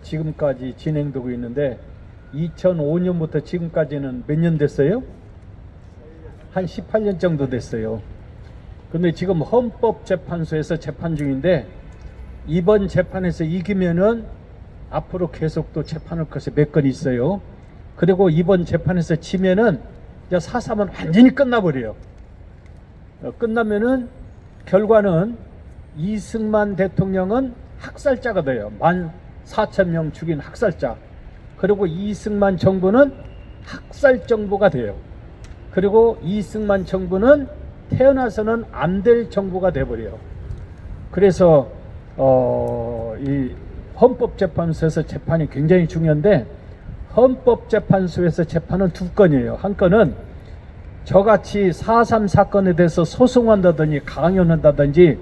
지금까지 진행되고 있는데 2005년부터 지금까지는 몇 년 됐어요? 한 18년 정도 됐어요. 근데 지금 헌법재판소에서 재판 중인데 이번 재판에서 이기면은 앞으로 계속 또 재판할 것이 몇 건 있어요. 그리고 이번 재판에서 지면은 이제 4.3은 완전히 끝나버려요. 끝나면은 결과는 이승만 대통령은 학살자가 돼요. 14,000명 죽인 학살자. 그리고 이승만 정부는 학살 정부가 돼요. 그리고 이승만 정부는 태어나서는 안 될 정부가 돼버려요. 그래서 이 헌법재판소에서 재판이 굉장히 중요한데, 헌법재판소에서 재판은 두 건이에요. 한 건은 저같이 4.3 사건에 대해서 소송한다든지 강연한다든지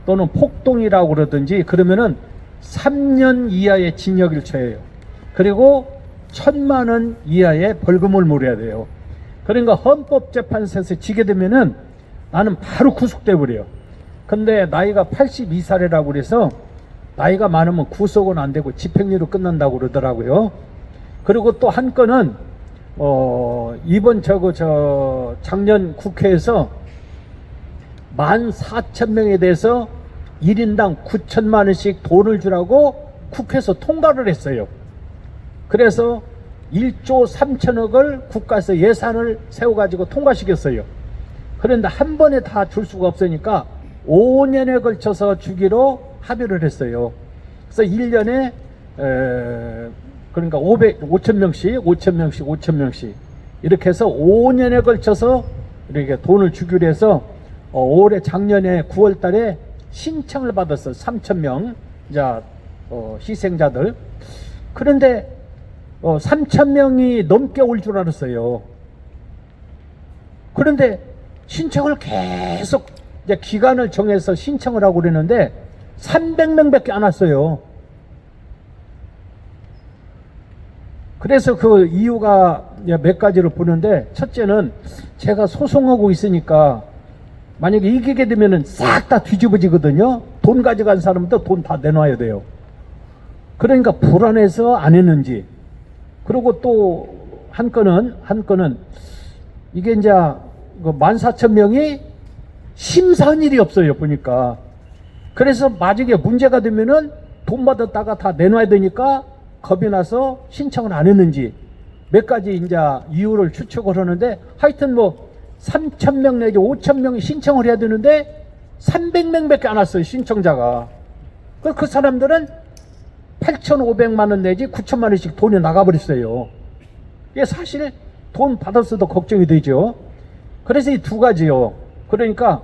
또는 폭동이라고 그러든지 그러면은 3년 이하의 징역을 처해요. 그리고 1,000만 원 이하의 벌금을 물어야 돼요. 그러니까 헌법재판소에서 지게 되면은 나는 바로 구속돼 버려요. 근데 나이가 82살이라고 그래서 나이가 많으면 구속은 안 되고 집행유예로 끝난다고 그러더라고요. 그리고 또 한 건은 이번 작년 국회에서 14,000명에 대해서 1인당 9천만 원씩 돈을 주라고 국회에서 통과를 했어요. 그래서 1조 3천억을 국가에서 예산을 세워가지고 통과시켰어요. 그런데 한 번에 다 줄 수가 없으니까 5년에 걸쳐서 주기로 합의를 했어요. 그래서 1년에 그러니까 5,000명씩 이렇게 해서 5년에 걸쳐서 이렇게 돈을 주기로 해서 올해 작년에 9월 달에 신청을 받았어요. 3,000명 희생자들. 그런데 3,000명이 넘게 올 줄 알았어요. 그런데 신청을 계속 이제 기간을 정해서 신청을 하고 그랬는데 300명밖에 안 왔어요. 그래서 그 이유가 몇 가지를 보는데, 첫째는 제가 소송하고 있으니까 만약에 이기게 되면은 싹 다 뒤집어지거든요. 돈 가져간 사람도 돈 다 내놔야 돼요. 그러니까 불안해서 안 했는지. 그리고 또 한 건은 이게 이제 14,000명이 심사한 일이 없어요, 보니까. 그래서 만약에 문제가 되면은 돈 받았다가 다 내놔야 되니까 겁이 나서 신청을 안 했는지 몇 가지 이제 이유를 추측을 하는데, 하여튼 3,000명 내지 5,000명이 신청을 해야 되는데 300명밖에 안 왔어요, 신청자가. 그 사람들은 8,500만 원 내지 9천만 원씩 돈이 나가버렸어요. 이게 사실 돈 받았어도 걱정이 되죠. 그래서 이 두 가지요. 그러니까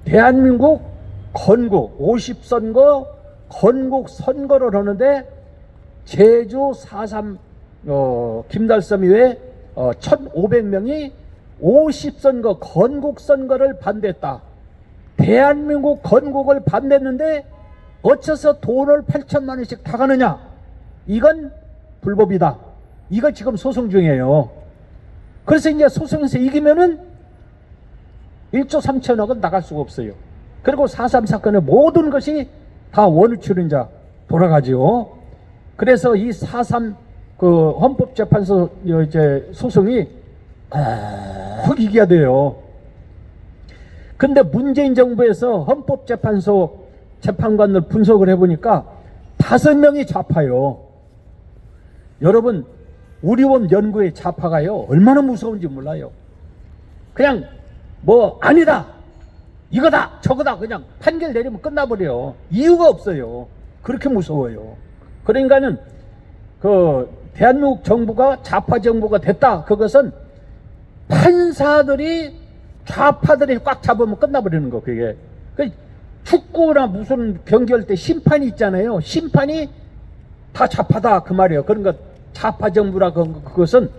대한민국 건국 50선거 건국 선거를 하는데 제주 4.3 김달섬 이외에 1,500명이 50선거 건국 선거를 반대했다. 대한민국 건국을 반대했는데 어째서 돈을 8천만 원씩 다 가느냐? 이건 불법이다. 이거 지금 소송 중이에요. 그래서 이제 소송에서 이기면은 1조 3천억은 나갈 수가 없어요. 그리고 4.3 사건의 모든 것이 다 원유출인자 돌아가죠. 그래서 이 4.3 헌법재판소 이제 소송이 꼭 이겨야 돼요. 근데 문재인 정부에서 헌법재판소 재판관들 분석을 해보니까 5명이 좌파요. 여러분, 우리원 연구의 좌파가요 얼마나 무서운지 몰라요. 그냥 아니다, 이거다, 저거다 그냥 판결 내리면 끝나버려요. 이유가 없어요. 그렇게 무서워요. 그러니까는 대한민국 정부가 좌파 정부가 됐다, 그것은 판사들이 좌파들이 꽉 잡으면 끝나버리는 거. 그게 축구나 무슨 경기할 때 심판이 있잖아요. 심판이 다 좌파다 그 말이에요. 그러니까 좌파 정부라 그것은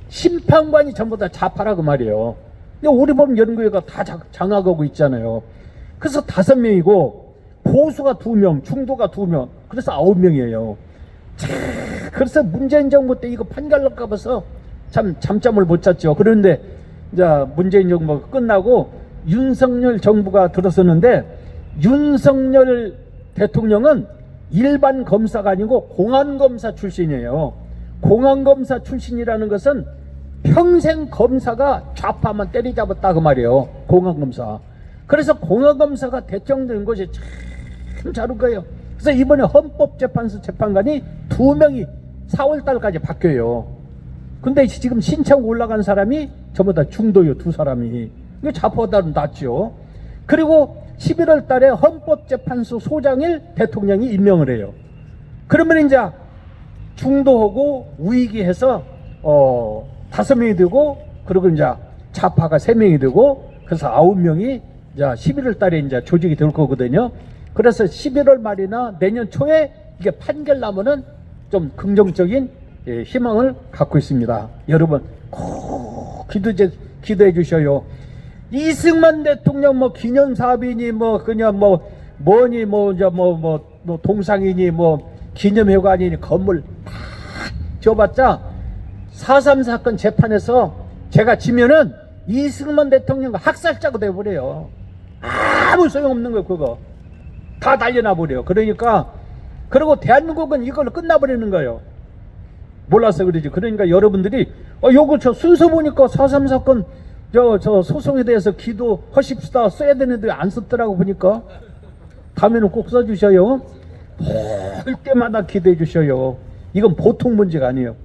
심판관이 전부 다 좌파라 그 말이에요. 근데 우리 보면 연구회가 다 장악하고 있잖아요. 그래서 5명이고 보수가 2명, 중도가 2명, 그래서 9명이에요. 그래서 문재인 정부 때 이거 판결날까 봐서 참 잠잠을 못 잤죠. 그런데 이제 문재인 정부가 끝나고 윤석열 정부가 들어섰는데, 윤석열 대통령은 일반 검사가 아니고 공안검사 출신이에요. 공안검사 출신이라는 것은 평생 검사가 좌파만 때리잡았다 그 말이에요. 공안검사. 그래서 공안검사가 대통령 된 것이 참 잘한 거예요. 그래서 이번에 헌법재판소 재판관이 2명이 4월달까지 바뀌어요. 근데 지금 신청 올라간 사람이 전부 다 중도요, 2사람이. 이거 좌파보다는 낫죠. 그리고 11월 달에 헌법재판소 소장을 대통령이 임명을 해요. 그러면 이제 중도하고 우익이 해서 5명이 되고, 그리고 이제 좌파가 3명이 되고, 그래서 9명이 이제 11월 달에 이제 조직이 될 거거든요. 그래서 11월 말이나 내년 초에 이게 판결 나면은 좀 긍정적인 희망을 갖고 있습니다. 여러분 꼭 기도해 주셔요. 이승만 대통령 뭐 기념사업이니 뭐 그냥 뭐 뭐니 뭐 이제 뭐 동상이니 뭐 기념회관이니 건물 다 지어봤자 4.3 사건 재판에서 제가 지면은 이승만 대통령과 학살자가 돼버려요. 아무 소용없는 거예요. 그거 다 날려놔 버려요. 그러니까 그리고 대한민국은 이걸로 끝나버리는 거예요. 몰라서 그러지. 그러니까 여러분들이 요거 저 순서 보니까 4.3 사건 저 소송에 대해서 기도하십시다 써야 되는데 안 썼더라고 보니까. 다음에는 꼭 써주셔요. 볼 때마다 기도해 주셔요. 이건 보통 문제가 아니에요.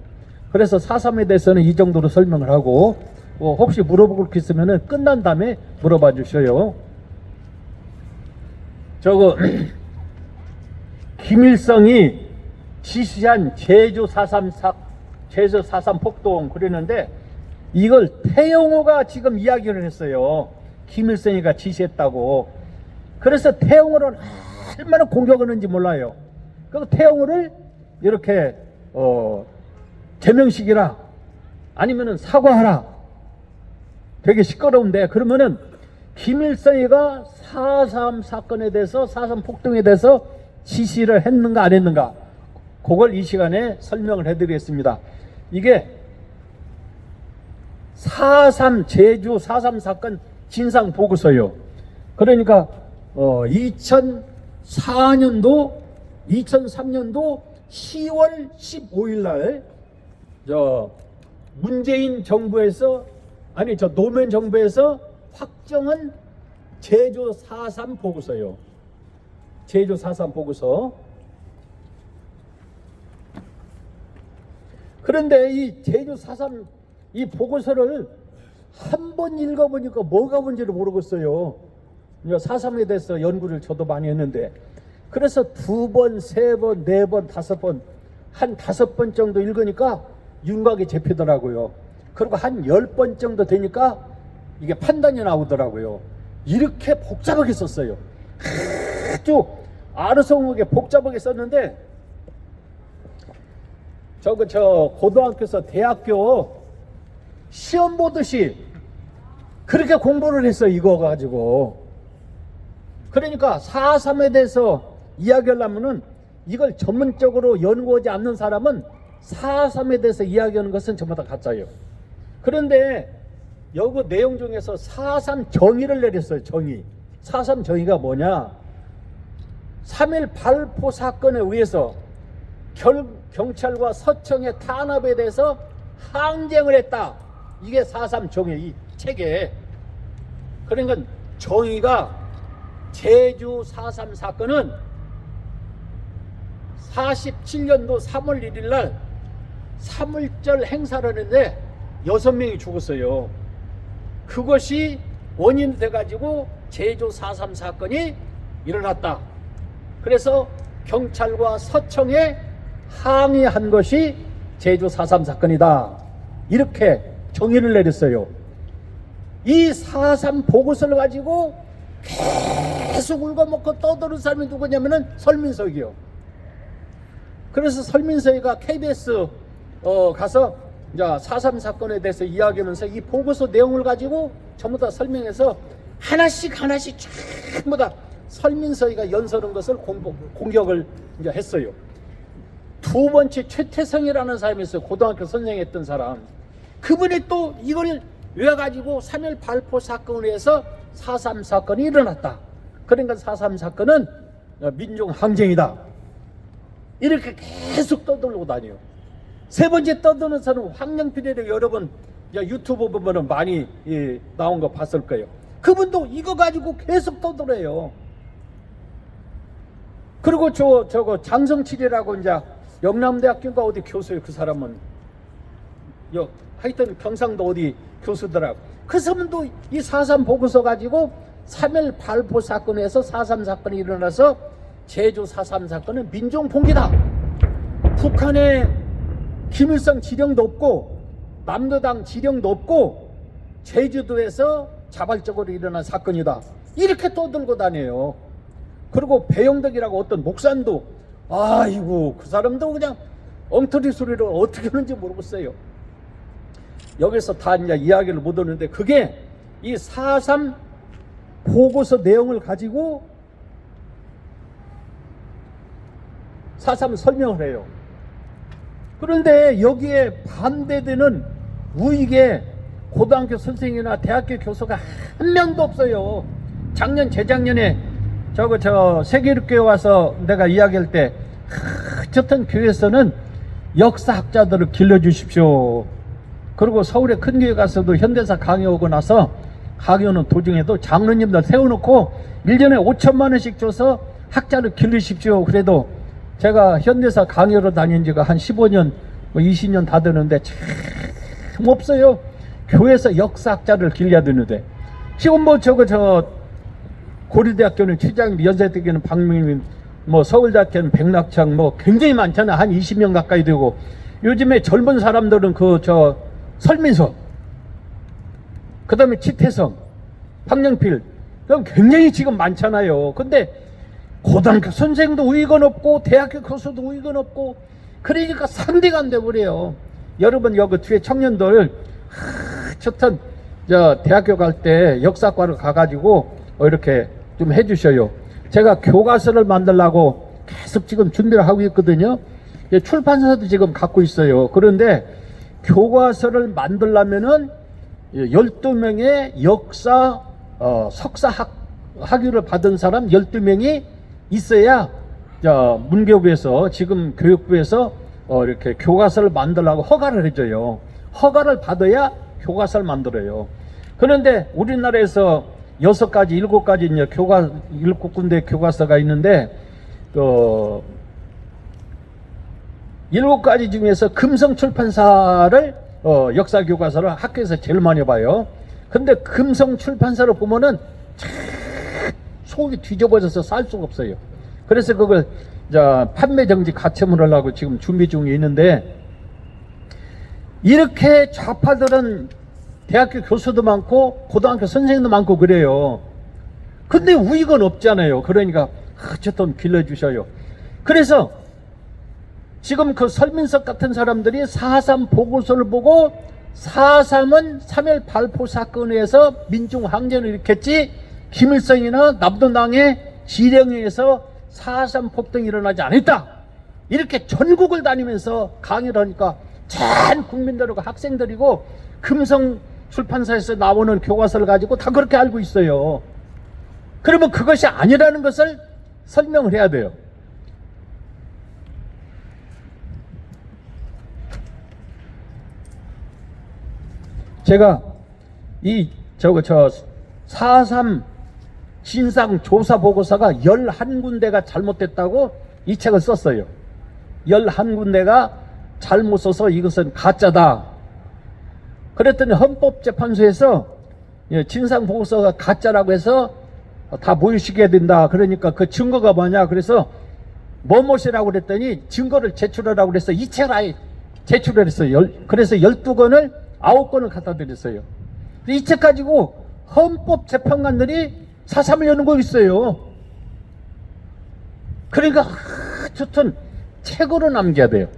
그래서 4.3에 대해서는 이 정도로 설명을 하고 혹시 물어볼 게 있으면 끝난 다음에 물어봐 주셔요. 저거 김일성이 지시한 제주 4.3 폭동 그랬는데 이걸 태영호가 지금 이야기를 했어요. 김일성이가 지시했다고. 그래서 태영호를 얼마나 공격하는지 몰라요. 그 태영호를 이렇게 제명시키라 아니면은 사과하라. 되게 시끄러운데 그러면은 김일성이가 4.3 사건에 대해서 4.3 폭동에 대해서 지시를 했는가 안 했는가 그걸 이 시간에 설명을 해드리겠습니다. 이게 4.3 제주 4.3 사건 진상 보고서요. 그러니까 2003년도 10월 15일 날 문재인 정부에서 노무현 정부에서 확정한 제주 4.3 보고서요. 제주 4.3 보고서. 그런데 이 제주 4.3 이 보고서를 한 번 읽어보니까 뭐가 뭔지를 모르겠어요. 4.3에 대해서 연구를 저도 많이 했는데 그래서 2번, 3번, 4번, 5번 한 5번 정도 읽으니까 윤곽이 잡히더라고요. 그리고 한 10번 정도 되니까 이게 판단이 나오더라고요. 이렇게 복잡하게 썼어요. 아주 아르송하게 복잡하게 썼는데 저 고등학교에서 대학교 시험 보듯이 그렇게 공부를 했어요. 이거 가지고. 그러니까 4.3에 대해서 이야기하려면은 이걸 전문적으로 연구하지 않는 사람은 4.3에 대해서 이야기하는 것은 전부 다 가짜예요. 그런데 여기 내용 중에서 4.3 정의를 내렸어요. 정의. 4.3 정의가 뭐냐? 3.1 발포 사건에 의해서 경찰과 서청의 탄압에 대해서 항쟁을 했다. 이게 4.3 정의 이 책에. 그러니까 정의가 제주 4.3 사건은 47년도 3월 1일 날 3.1절 행사를 했는데 6명이 죽었어요. 그것이 원인이 돼가지고 제주 4.3 사건이 일어났다. 그래서 경찰과 서청에 항의한 것이 제주 4.3 사건이다. 이렇게 정의를 내렸어요. 이 4.3 보고서를 가지고 계속 울고먹고 떠드는 사람이 누구냐면은 설민석이요. 그래서 설민석이가 KBS 가서 이제 4.3 사건에 대해서 이야기하면서 이 보고서 내용을 가지고 전부 다 설명해서 하나씩 전부 다 설민석이가 연설한 것을 공격을 이제 했어요. 두 번째 최태성이라는 사람이 있어요. 고등학교 선생했던 사람. 그분이 또 이걸 외워가지고 3.1 발포 사건을 해서 4.3 사건이 일어났다. 그러니까 4.3 사건은 민중 항쟁이다. 이렇게 계속 떠들고 다녀요. 세 번째 떠드는 사람은 황영필이라고 여러분 유튜브 보면은 많이 나온 거 봤을 거예요. 그분도 이거 가지고 계속 떠들어요. 그리고 저거 장성칠이라고 이제 영남대학교가 어디 교수예요. 그 사람은 하여튼 경상도 어디 교수더라고. 그 사람도 이 4.3 보고서 가지고 3.1 발포 사건에서 4.3 사건이 일어나서 제주 4.3 사건은 민중 봉기다. 북한의 김일성 지령도 없고 남도당 지령도 없고 제주도에서 자발적으로 일어난 사건이다. 이렇게 떠들고 다녀요. 그리고 배영덕이라고 어떤 목사님도 아이고 그 사람도 그냥 엉터리 소리를 어떻게 하는지 모르겠어요. 여기서 다 이제 이야기를 못 하는데 그게 이 4.3 보고서 내용을 가지고 4.3 설명을 해요. 그런데 여기에 반대되는 우익의 고등학교 선생이나 대학교 교수가 한 명도 없어요. 작년 재작년에 저 세계일교회 와서 내가 이야기할 때 어쨌든 교회에서는 역사학자들을 길러주십시오. 그리고 서울의 큰 교회 가서도 현대사 강의 오고 나서 강의오는 도중에도 장로님들 세워놓고 1년에 5천만 원씩 줘서 학자를 기르십시오. 그래도 제가 현대사 강의로 다닌 지가 한 15년, 20년 다 되는데 참 없어요. 교회에서 역사학자를 길러야 되는데. 지금 고려대학교는 최장, 연세대학교는 박명민, 서울대학교는 백낙창, 굉장히 많잖아. 한 20명 가까이 되고. 요즘에 젊은 사람들은 설민석, 그 다음에 치태성, 황영필, 그럼 굉장히 지금 많잖아요. 근데 고등학교 선생도 우익은 없고 대학교 교수도 우익은 없고 그러니까 상대가 안 돼버려요. 여러분 여기 뒤에 청년들 어쨌든 대학교 갈 때 역사과를 가가지고 이렇게 좀 해주셔요. 제가 교과서를 만들려고 계속 지금 준비를 하고 있거든요. 출판사도 지금 갖고 있어요. 그런데 교과서를 만들려면은 12명의 역사 석사 학위를 받은 사람 12명이 있어야 문교부에서 지금 교육부에서 이렇게 교과서를 만들라고 허가를 해줘요. 허가를 받아야 교과서를 만들어요. 그런데 우리나라에서 6가지, 7가지 이제 7군데 교과서가 있는데 7가지 중에서 금성출판사를 역사 교과서를 학교에서 제일 많이 봐요. 근데 금성출판사를 보면은 속이 뒤집어져서 살 수가 없어요. 그래서 그걸 판매 정지 가처분 하려고 지금 준비 중에 있는데, 이렇게 좌파들은 대학교 교수도 많고 고등학교 선생님도 많고 그래요. 근데 우익은 없잖아요. 그러니까 어쨌든 길러주셔요. 그래서 지금 그 설민석 같은 사람들이 4.3 보고서를 보고 4.3은 3.1 발포 사건에서 민중 항쟁을 일으켰지 김일성이나 남도당의 지령에 의해서 4.3 폭동이 일어나지 않았다. 이렇게 전국을 다니면서 강의를 하니까 전 국민들하고 학생들이고 금성 출판사에서 나오는 교과서를 가지고 다 그렇게 알고 있어요. 그러면 그것이 아니라는 것을 설명을 해야 돼요. 제가 4.3 진상 조사 보고서가 11군데가 잘못됐다고 이 책을 썼어요. 11군데가 잘못 써서 이것은 가짜다. 그랬더니 헌법재판소에서 진상 보고서가 가짜라고 해서 다 모유시켜야 된다. 그러니까 그 증거가 뭐냐. 그래서 뭐뭐시라고 그랬더니 증거를 제출하라고 그래서 이 책을 아예 제출을 했어요. 그래서 12권을 9권을 갖다 드렸어요. 이 책 가지고 헌법재판관들이 사삼을 여는 거 있어요. 그러니까 하여튼 책으로 남겨야 돼요.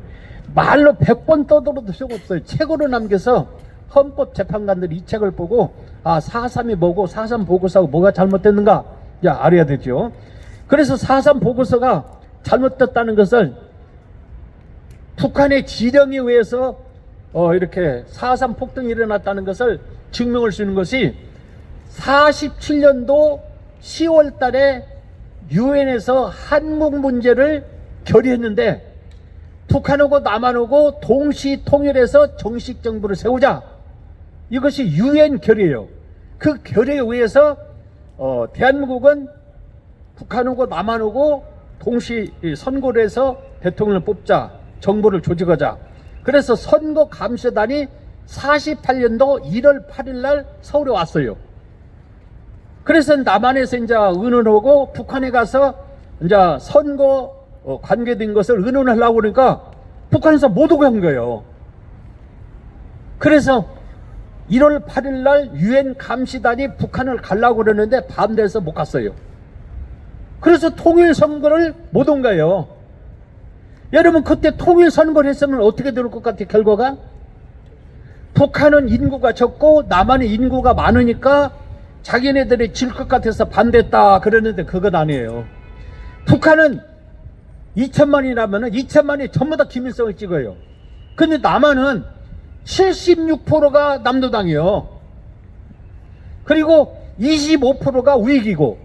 말로 100번 떠들어도 소용없어요. 책으로 남겨서 헌법재판관들이 이 책을 보고 4.3이 뭐고 4.3 보고서하고 뭐가 잘못됐는가 알아야 되죠. 그래서 4.3 보고서가 잘못됐다는 것을 북한의 지령에 의해서 이렇게 4.3 폭동이 일어났다는 것을 증명할 수 있는 것이 47년도 10월 달에 유엔에서 한국 문제를 결의했는데 북한하고 남한하고 동시 통일해서 정식 정부를 세우자. 이것이 유엔 결의예요. 그 결의에 의해서 대한민국은 북한하고 남한하고 동시 선거를 해서 대통령을 뽑자. 정부를 조직하자. 그래서 선거감시단이 48년도 1월 8일 날 서울에 왔어요. 그래서 남한에서 이제 의논하고 북한에 가서 이제 선거 관계된 것을 의논하려고 그러니까 북한에서 못 오게 한 거예요. 그래서 1월 8일 날 유엔 감시단이 북한을 가려고 그러는데 반대해서 못 갔어요. 그래서 통일 선거를 못 온 거예요. 여러분, 그때 통일 선거를 했으면 어떻게 될 것 같아요? 결과가 북한은 인구가 적고 남한은 인구가 많으니까 자기네들이 질 것 같아서 반대했다 그러는데 그건 아니에요. 북한은 2천만이라면 2천만이 전부 다 김일성을 찍어요. 근데 남한은 76%가 남도당이요. 그리고 25%가 우익이고.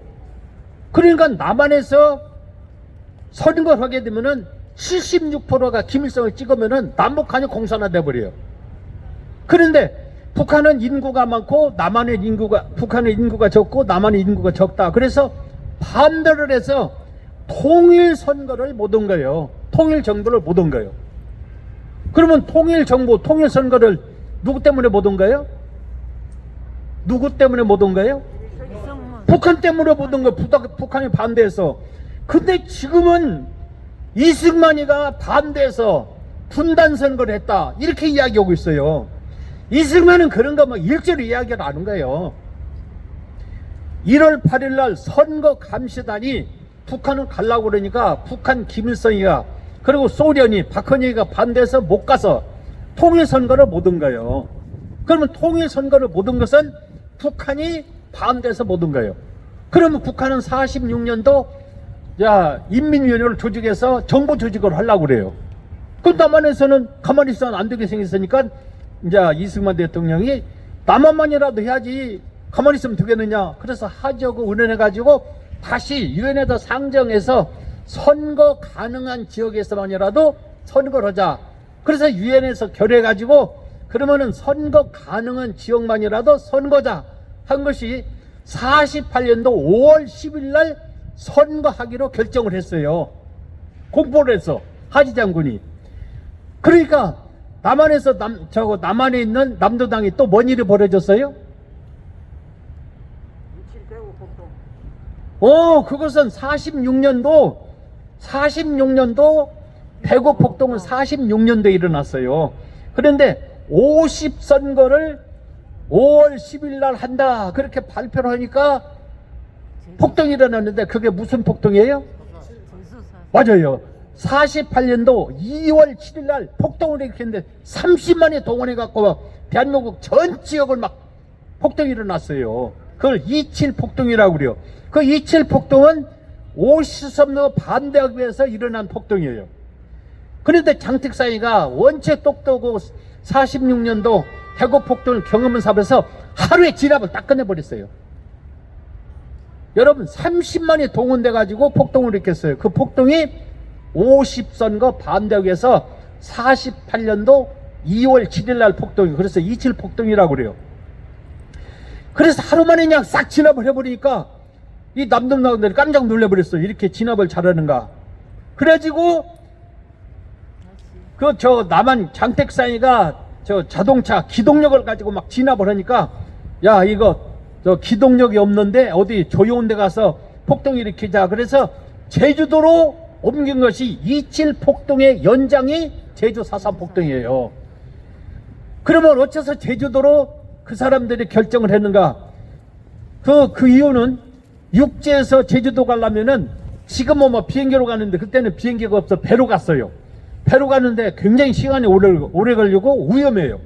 그러니까 남한에서 선거를 하게 되면은 76%가 김일성을 찍으면은 남북한이 공산화 돼버려요. 그런데 북한은 인구가 많고 북한의 인구가 적고 남한의 인구가 적다. 그래서 반대를 해서 통일 선거를 못 온 거예요. 통일 정부를 못 온 거예요. 그러면 통일 정부, 통일 선거를 누구 때문에 못 온 거예요? 누구 때문에 못 온 거예요? 북한 때문에 못 온 거예요. 북한이 반대해서. 근데 지금은 이승만이가 반대해서 분단 선거를 했다. 이렇게 이야기하고 있어요. 이승만은 그런 거 막 일제로 이야기를 하는 거예요. 1월 8일 날 선거 감시단이 북한을 가려고 그러니까 북한 김일성이가 그리고 소련이 박헌희가 반대해서 못 가서 통일선거를 못 온 거예요. 그러면 통일선거를 못 온 것은 북한이 반대해서 못 온 거예요. 그러면 북한은 46년도 인민위원회를 조직해서 정부 조직을 하려고 그래요. 그 남한에서는 가만히 있어는 안 되게 생겼으니까 이제 이승만 대통령이 남한만이라도 해야지 가만히 있으면 되겠느냐. 그래서 하자고 의논해가지고 다시 유엔에다 상정해서 선거 가능한 지역에서만이라도 선거를 하자. 그래서 유엔에서 결의해가지고 그러면은 선거 가능한 지역만이라도 선거자 한 것이 48년도 5월 10일 날 선거하기로 결정을 했어요. 공포를 해서 하지 장군이. 그러니까 남한에서 남한에 있는 남도당이 또 뭔 일이 벌어졌어요? 그것은 46년도 대구 폭동은 46년도에 일어났어요. 그런데 50선거를 5월 10일 날 한다 그렇게 발표를 하니까 폭동이 일어났는데 그게 무슨 폭동이에요? 맞아요. 48년도 2월 7일 날 폭동을 일으켰는데 30만이 동원해갖고 대한민국 전 지역을 막 폭동이 일어났어요. 그걸 27 폭동이라고 그래요. 그 27 폭동은 50선거 반대하기 위해서 일어난 폭동이에요. 그런데 장택상이가 원체 똑똑하고 46년도 대구 폭동을 경험한 사업에서 하루에 진압을 딱 끝내버렸어요. 여러분 30만이 동원돼가지고 폭동을 일으켰어요. 그 폭동이 50선거 반대하기 위해서 48년도 2월 7일 날 폭동이, 그래서 27 폭동이라고 그래요. 그래서 하루 만에 그냥 싹 진압을 해버리니까 이 남동생들이 깜짝 놀래버렸어요. 이렇게 진압을 잘하는가. 그래가지고 남한 장택상이가 자동차 기동력을 가지고 막 진압을 하니까 이거 기동력이 없는데 어디 조용한 데 가서 폭동 일으키자. 그래서 제주도로 옮긴 것이 27 폭동의 연장이 제주 4.3 폭동이에요. 그러면 어째서 제주도로 그 사람들이 결정을 했는가? 그 이유는 육지에서 제주도 가려면은 지금은 뭐 비행기로 가는데 그때는 비행기가 없어 배로 갔어요. 배로 가는데 굉장히 시간이 오래 걸리고 위험해요.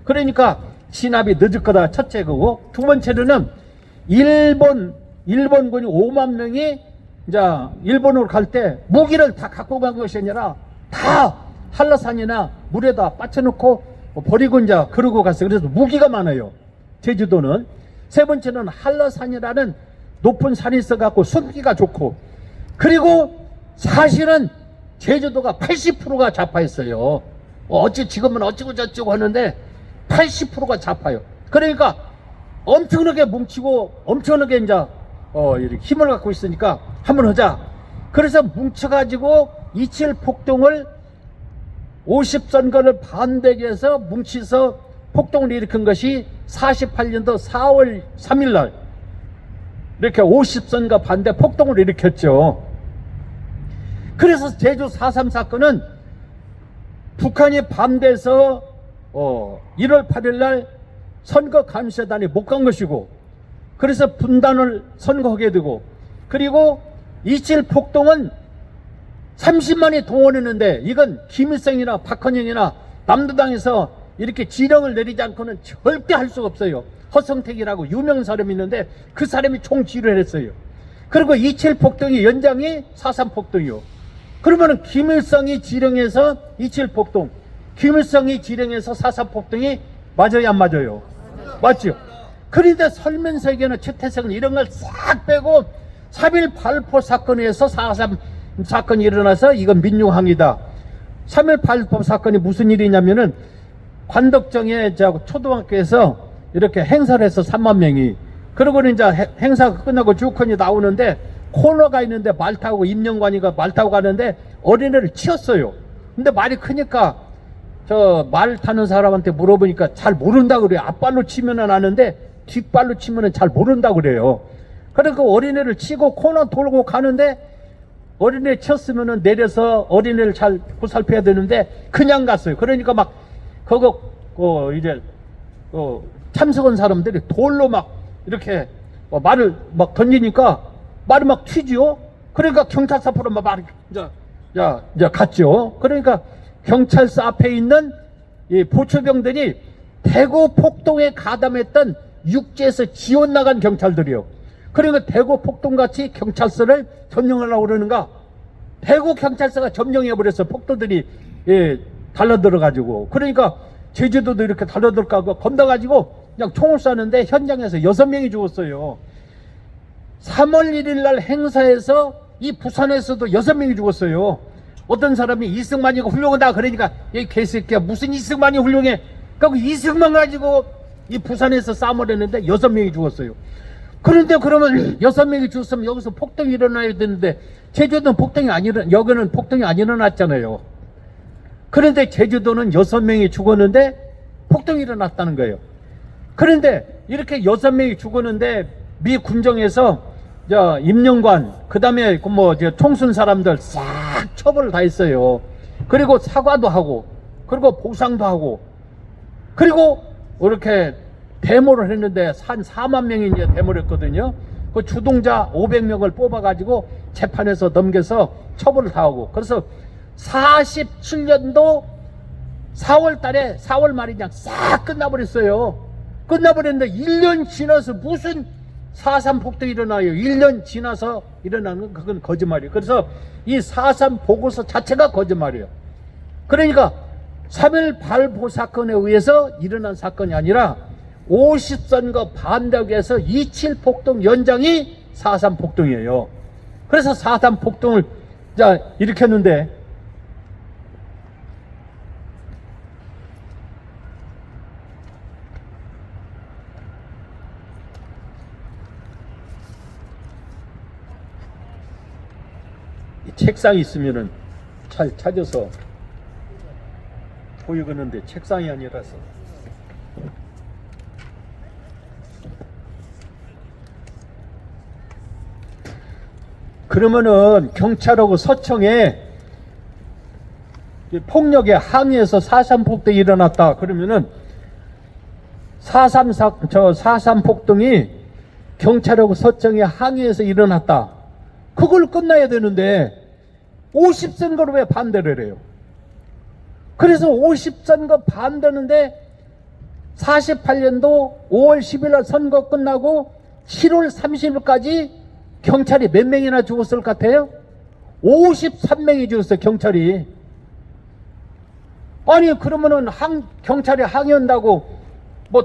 그러니까 진압이 늦을 거다. 첫째 거고, 두 번째로는 일본군이 5만 명이 이제 일본으로 갈 때 무기를 다 갖고 간 것이 아니라 다 한라산이나 물에다 빠쳐놓고 버리고 이제 그러고 갔어요. 그래서 무기가 많아요. 제주도는. 세 번째는 한라산이라는 높은 산이 있어갖고 숨기가 좋고, 그리고 사실은 제주도가 80%가 좌파였어요. 어찌 지금은 어찌고 저찌고 하는데 80%가 좌파요. 그러니까 엄청나게 뭉치고 엄청나게 이제 이렇게 힘을 갖고 있으니까 한번 하자. 그래서 뭉쳐가지고 27 폭동을 50선거를 반대하기 위해서 뭉치서 폭동을 일으킨 것이 48년도 4월 3일 날 이렇게 50선거 반대 폭동을 일으켰죠. 그래서 제주 4.3 사건은 북한이 반대해서 1월 8일 날 선거 감시단이 못 간 것이고, 그래서 분단을 선거하게 되고, 그리고 27 폭동은 30만이 동원했는데 이건 김일성이나 박헌영이나 남도당에서 이렇게 지령을 내리지 않고는 절대 할 수가 없어요. 허성택이라고 유명한 사람이 있는데 그 사람이 총지휘를 했어요. 그리고 27 폭동의 연장이 4.3 폭동이요. 그러면은 김일성이 지령해서 27 폭동, 김일성이 지령해서 4.3 폭동이 맞아요, 안 맞아요? 맞죠? 그런데 설면세계는 최태성은 이런 걸 싹 빼고 3.1 발포 사건에서 4.3 사건이 일어나서 이건 민주항이다. 3.1 발포 사건이 무슨 일이냐면은 관덕정에 초등학교에서 이렇게 행사를 해서 3만 명이, 그러고는 이제 행사가 끝나고 주컨이 나오는데 코너가 있는데 말 타고 임명관이가 말 타고 가는데 어린애를 치었어요. 근데 말이 크니까 저 말 타는 사람한테 물어보니까 잘 모른다 그래요. 앞발로 치면은 아는데 뒷발로 치면은 잘 모른다 그래요. 그러니까 어린애를 치고 코너 돌고 가는데 어린애 쳤으면은 내려서 어린애를 잘 보살펴야 되는데 그냥 갔어요. 그러니까 막 그거 이제 참석한 사람들이 돌로 막 이렇게 말을 막 던지니까 말이 막 튀지요. 그러니까 경찰서 앞으로 막 말이 이제 갔죠. 그러니까 경찰서 앞에 있는 이 보초병들이 대구 폭동에 가담했던 육지에서 지원 나간 경찰들이요. 그러니까 대구 폭동같이 경찰서를 점령하려고 그러는가, 대구 경찰서가 점령해버렸어. 폭도들이 달라들어가지고. 그러니까 제주도도 이렇게 달라들까고 겁나가지고 그냥 총을 쐈는데 현장에서 6명이 죽었어요. 3월 1일 날 행사에서 이 부산에서도 6명이 죽었어요. 어떤 사람이 이승만이가 훌륭하다 그러니까 이 개새끼야 무슨 이승만이 훌륭해. 그리고 이승만 가지고 이 부산에서 싸움을 했는데 6명이 죽었어요. 그런데 그러면 6명이 죽었으면 여기서 폭동이 일어나야 되는데 제주도는 여기는 폭동이 안 일어났잖아요. 그런데 제주도는 6명이 죽었는데 폭동이 일어났다는 거예요. 그런데 이렇게 6명이 죽었는데 미 군정에서 임명관, 그 다음에 총순 사람들 싹 처벌을 다 했어요. 그리고 사과도 하고, 그리고 보상도 하고, 그리고 이렇게 데모를 했는데 한 4만 명이 이제 데모를 했거든요. 그 주동자 500명을 뽑아가지고 재판에서 넘겨서 처벌을 다 하고, 그래서 47년도 4월 달에 4월 말이 그냥 싹 끝나버렸어요. 끝나버렸는데 1년 지나서 무슨 4.3 폭동이 일어나요. 1년 지나서 일어나는 건 그건 거짓말이에요. 그래서 이 4.3 보고서 자체가 거짓말이에요. 그러니까 3.1 발포 사건에 의해서 일어난 사건이 아니라 50선거 반대하기 위해서 27 폭동 연장이 4.3 폭동이에요. 그래서 4.3 폭동을 일으켰는데, 책상이 있으면은 잘 찾아서 보이겠는데 책상이 아니라서. 그러면은 경찰하고 서청에 폭력에 항의해서 4.3 폭동이 일어났다 그러면은 4.3 폭동이 경찰하고 서청에 항의해서 일어났다, 그걸 끝나야 되는데 50선거로 왜 반대를 해요? 그래서 50선거 반대하는데 48년도 5월 10일 날 선거 끝나고 7월 30일까지 경찰이 몇 명이나 죽었을 것 같아요? 53명이 죽었어요, 경찰이. 아니 그러면은 경찰이 항의한다고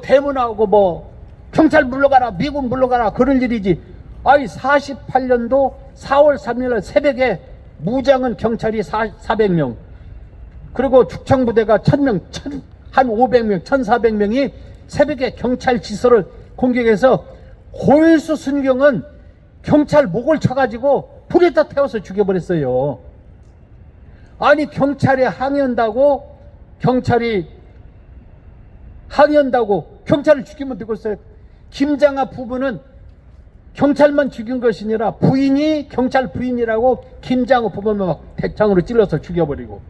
데모나오고 경찰 물러가라, 미군 물러가라 그럴 일이지. 아니 48년도 4월 3일 새벽에 무장은 경찰이 400명, 그리고 죽창부대가 1000명, 한 500명, 1400명이 새벽에 경찰 시설을 공격해서 골수 순경은 경찰 목을 쳐가지고 불에다 태워서 죽여버렸어요. 아니, 경찰이 항의한다고 경찰을 죽이면 되겠어요? 김장하 부부는 경찰만 죽인 것이 아니라 부인이 경찰 부인이라고 김장하 부부는 막 대창으로 찔러서 죽여버리고,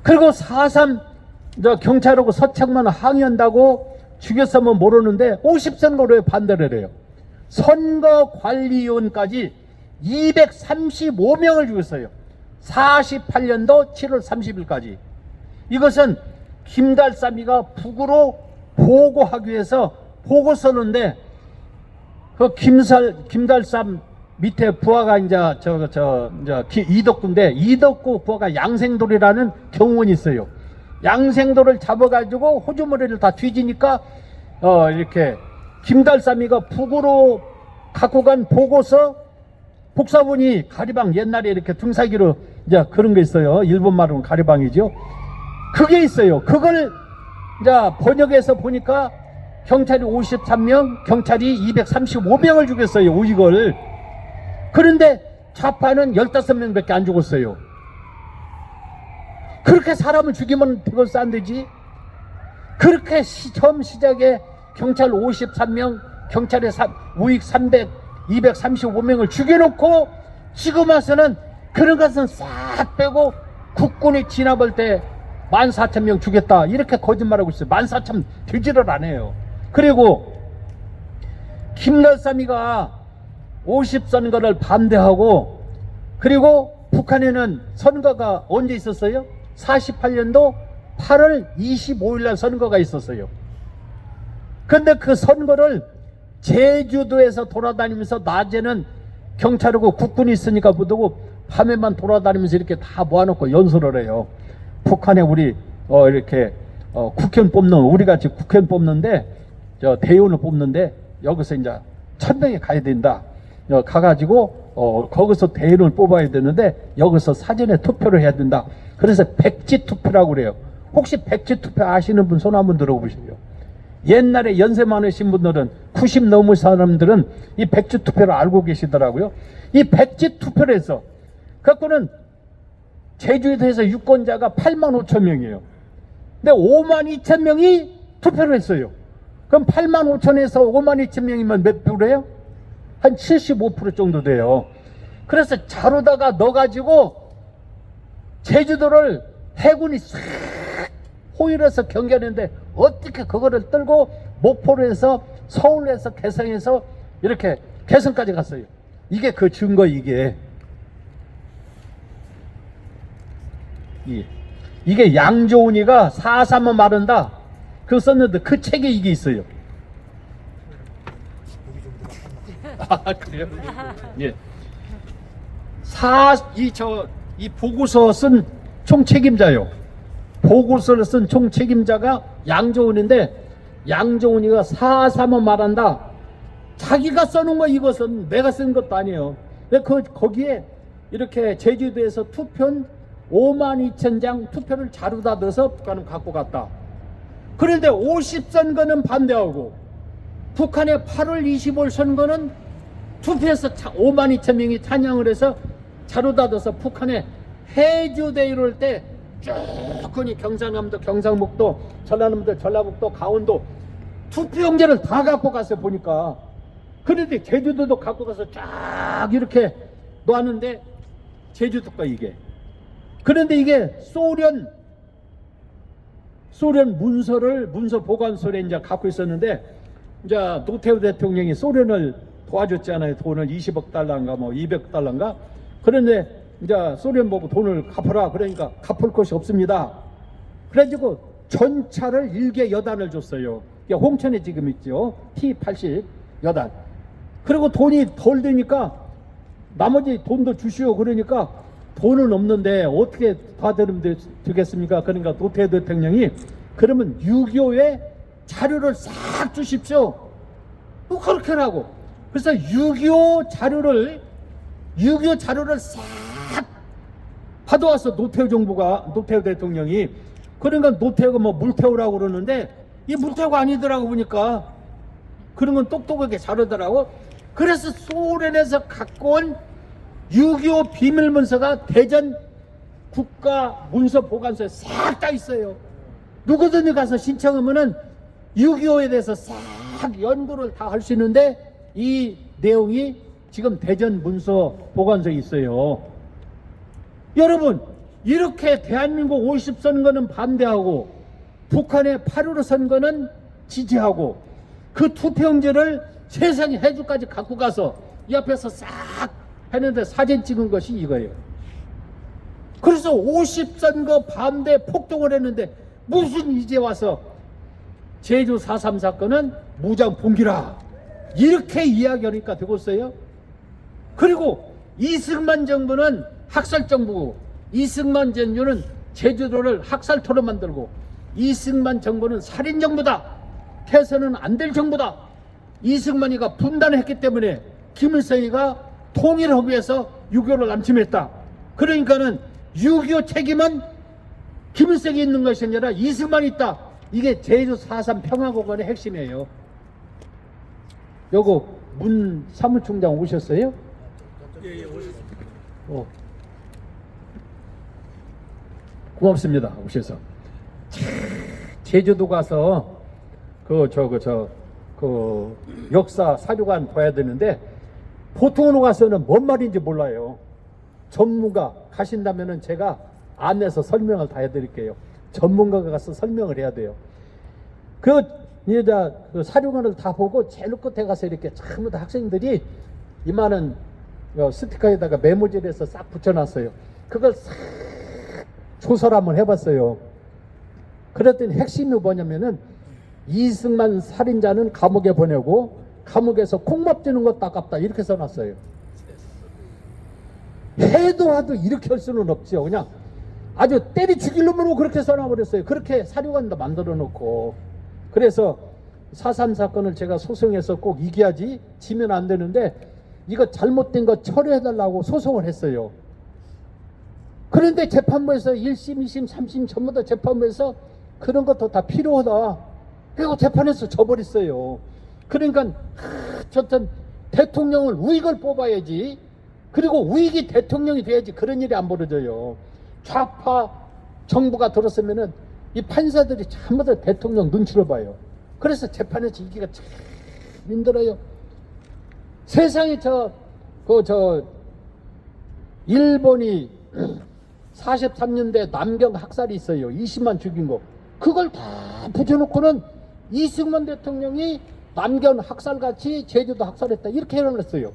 그리고 4.3 경찰하고 서창만 항의한다고 죽였으면 모르는데 50선거로에 반대를 해요. 선거관리위원까지 235명을 죽였어요. 48년도 7월 30일까지. 이것은 김달삼이가 북으로 보고하기 위해서 보고 썼는데, 그 김달삼 밑에 부하가 이덕구인데, 이덕구 부하가 양생돌이라는 경호원이 있어요. 양생돌을 잡아가지고 호주머니를 다 뒤지니까 이렇게 김달삼이가 북으로 갖고 간 보고서, 복사본이 가리방, 옛날에 이렇게 등사기로 이제 그런 게 있어요. 일본 말로는 가리방이죠. 그게 있어요. 그걸 이제 번역해서 보니까 경찰이 53명, 경찰이 235명을 죽였어요. 이걸. 그런데 좌파는 15명밖에 안 죽었어요. 그렇게 사람을 죽이면 그것도 안 되지. 그렇게 처음 시작에 경찰 53명, 경찰의 우익 235명을 죽여놓고 지금 와서는 그런 것은 싹 빼고 국군이 진압할 때 14,000명 죽였다, 이렇게 거짓말하고 있어요. 14,000 되지를 않아요. 그리고 김달삼이가 50선거를 반대하고, 그리고 북한에는 선거가 언제 있었어요? 48년도 8월 25일 날 선거가 있었어요. 근데 그 선거를 제주도에서 돌아다니면서, 낮에는 경찰하고 국군이 있으니까 못하고 밤에만 돌아다니면서 이렇게 다 모아놓고 연설을 해요. 북한에 우리 이렇게 국회의원 뽑는, 우리같이 국회의원 뽑는데, 대의원을 뽑는데 여기서 이제 1000명이 가야 된다. 가가지고 거기서 대의원을 뽑아야 되는데 여기서 사전에 투표를 해야 된다. 그래서 백지 투표라고 그래요. 혹시 백지 투표 아시는 분 손 한번 들어보시죠. 옛날에 연세 많으신 분들은, 90 넘은 사람들은 이 백지 투표를 알고 계시더라고요. 이 백지 투표를 해서, 그거는 제주도에서 유권자가 85,000명이에요. 근데 52,000명이 투표를 했어요. 그럼 85,000에서 52,000명이면 몇 프로예요? 한 75% 정도 돼요. 그래서 자루다가 넣어가지고 제주도를 해군이 싹 호위해서 경계하는데, 어떻게 그거를 들고 목포로 해서, 서울로 해서, 개성에서 이렇게 개성까지 갔어요. 이게 그 증거. 이게 양조은이가 4.3은 마른다 그거 썼는데, 그 책에 이게 있어요. 아, 그래요? 예. 이 보고서 쓴 총책임자요. 보고서를 쓴 총책임자가 양조은인데, 양조은이가 4.3은 말한다. 자기가 써놓은 거, 이것은 내가 쓴 것도 아니에요. 거기에 이렇게 제주도에서 투표는 52,000장 투표를 자루다 넣어서 북한은 갖고 갔다. 그런데 50선거는 반대하고, 북한의 8월 25일 선거는 투표해서 52,000명이 찬양을 해서 자루다 넣어서 북한의 해주대 이럴 때 쭉군이 경상남도, 경상북도, 전라남도, 전라북도, 강원도 투표용지를 다 갖고 갔어요. 보니까. 그런데 제주도도 갖고 가서 쫙 이렇게 놓았는데, 제주도 거 이게. 그런데 이게 소련 문서 보관소에 이제 갖고 있었는데, 이제 노태우 대통령이 소련을 도와줬잖아요. 돈을 20억 달러인가 뭐 200억 달러인가. 그런데 이제 소련 보고 돈을 갚아라. 그러니까 갚을 것이 없습니다. 그래가지고 전차를 1개 여단을 줬어요. 홍천에 지금 있죠. T-80 여단. 그리고 돈이 덜 되니까 나머지 돈도 주시오. 그러니까 돈은 없는데 어떻게 받으면 되겠습니까? 그러니까 노태우 대통령이, 그러면 6.25에 자료를 싹 주십시오. 뭐 그렇게 하고. 그래서 6.25 자료를 6.25 자료를 싹 받아와서 노태우 대통령이, 그러니까 노태우가 뭐 물태우라고 그러는데 이 물태우가 아니더라고 보니까. 그런 건 똑똑하게 자르더라고. 그래서 소련에서 갖고 온 6.25 비밀문서가 대전 국가문서보관소에 싹 다 있어요. 누구든지 가서 신청하면은 6.25에 대해서 싹 연구를 다 할 수 있는데, 이 내용이 지금 대전 문서보관소에 있어요. 여러분, 이렇게 대한민국 50선거는 반대하고 북한의 8.15 선거는 지지하고 그 투표용지를 세상에 해주까지 갖고 가서 이 앞에서 싹 했는데 사진 찍은 것이 이거예요. 그래서 50선거 반대 폭동을 했는데 무슨 이제 와서 제주 4.3 사건은 무장 봉기라 이렇게 이야기하니까 되겠어요? 그리고 이승만 정부는 학살 정부고, 이승만 정부는 제주도를 학살토로 만들고, 이승만 정부는 살인 정부다, 해서는 안 될 정부다. 이승만이가 분단했기 때문에 김일성이가 통일을 하기 위해서 6.25를 남침했다. 그러니까는 6.25 책임은 김일성이 있는 것이 아니라 이승만이 있다. 이게 제주 4.3 평화공원의 핵심이에요. 요거 문 사무총장 오셨어요? 예, 오셨습니다. 고맙습니다. 오셔서. 제주도 가서 그 역사 사료관 봐야 되는데 보통으로 가서는 뭔 말인지 몰라요. 전문가 가신다면은 제가 안내서 설명을 다 해드릴게요. 전문가가 가서 설명을 해야 돼요. 그 사료관을 다 보고 제일 끝에 가서 이렇게 전부 다 학생들이 이만한 스티커에다가 메모지를 해서 싹 붙여놨어요. 그걸 싹 조사를 한번 해봤어요. 그랬더니 핵심이 뭐냐면은 이승만 살인자는 감옥에 보내고 감옥에서 콩밥 주는 것도 아깝다 이렇게 써놨어요. 해도 하도 이렇게 할 수는 없죠. 그냥 아주 때리 죽일 놈으로 그렇게 써놔버렸어요. 그렇게 사료관도 만들어 놓고. 그래서 4.3 사건을 제가 소송해서 꼭 이겨야지, 지면 안 되는데 이거 잘못된 거 처리해달라고 소송을 했어요. 그런데 재판부에서 1심, 2심, 3심 전부 다 재판부에서 그런 것도 다 필요하다. 그리고 재판에서 져버렸어요. 그러니까 저튼 대통령을 우익을 뽑아야지. 그리고 우익이 대통령이 돼야지 그런 일이 안 벌어져요. 좌파 정부가 들었으면은 이 판사들이 전부 다 대통령 눈치를 봐요. 그래서 재판에서 이기가 참 힘들어요. 세상에 일본이 43년대 남경 학살이 있어요. 20만 죽인 거. 그걸 다 붙여놓고는 이승만 대통령이 남경 학살같이 제주도 학살했다 이렇게 해놨어요.